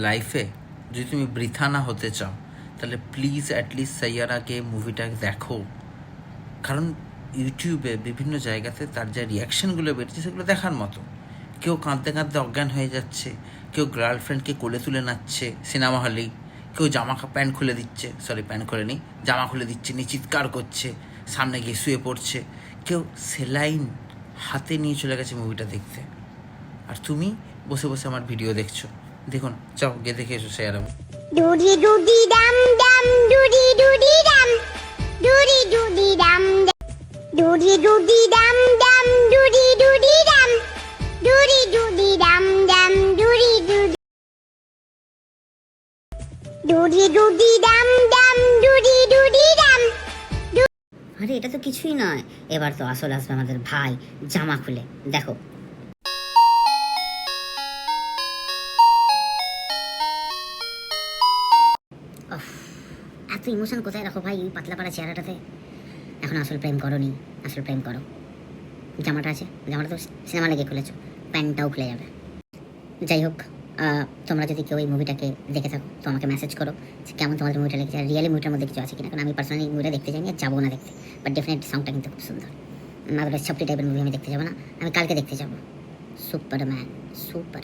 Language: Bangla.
লাইফে যদি তুমি বৃথা না হতে চাও তাহলে প্লিজ অ্যাটলিস্ট সাইয়ারাকে মুভিটা দেখো। কারণ ইউটিউবে বিভিন্ন জায়গাতে তার যা রিয়াকশানগুলো বেরিয়েছে সেগুলো দেখার মতো। কেউ কাঁদতে কাঁদতে অজ্ঞান হয়ে যাচ্ছে, কেউ গার্লফ্রেন্ডকে কোলে তুলে নাচছে সিনেমা হলেই, কেউ প্যান্ট খুলে দিচ্ছে, প্যান্ট খুলে নেই, জামা খুলে দিচ্ছে, নিয়ে চিৎকার করছে, সামনে গিয়ে শুয়ে পড়ছে, কেউ সেলাইন হাতে নিয়ে চলে গেছে মুভিটা দেখতে। আর তুমি বসে বসে আমার ভিডিও দেখছো। দেখুন, যাও গিয়ে দেখে এসো সাইয়ারা। ডুডি ডুডি ডাম ডাম ডুডি ডুডি ডাম ডুডি ডুডি ডাম ডুডি ডুডি ডাম ডাম ডুডি ডুডি ডাম ডুডি ডুডি ডাম ডাম ডুডি ডুডি ডুডি ডুডি ডাম ডাম ডুডি ডুডি ডাম। আরে এটা তো কিছুই নয়, এবার তো আসল আসবে আমাদের ভাই জামা খুলে। দেখো এত ইমোশন কোথায় রাখো ভাই এই পাতলা পাড়া চেহারাটাতে? এখন আসল প্রেম করোনি, আসল প্রেম করো। জামাটা আছে, জামাটা তো সিনেমা লেগে খুলেছো, প্যান্টটাও খুলে যাবে। যাই হোক, তোমরা যদি কেউ এই মুভিটাকে দেখে থাকো তো আমাকে মেসেজ করো যে কেমন তোমাদের মুভিটা লেগেছে, আর রিয়েলি মুভিটার মধ্যে কিছু আছে কিনা। কারণ আমি পার্সোনালি মুভিটা দেখতে যাইনি, আর যাবো না দেখতে, বাট ডেফিনেটলি সংটা কিন্তু খুব সুন্দর। না, ছাপটি টাইপের মুভি আমি দেখতে যাবো না, আমি কালকে দেখতে যাবো। Superman, super.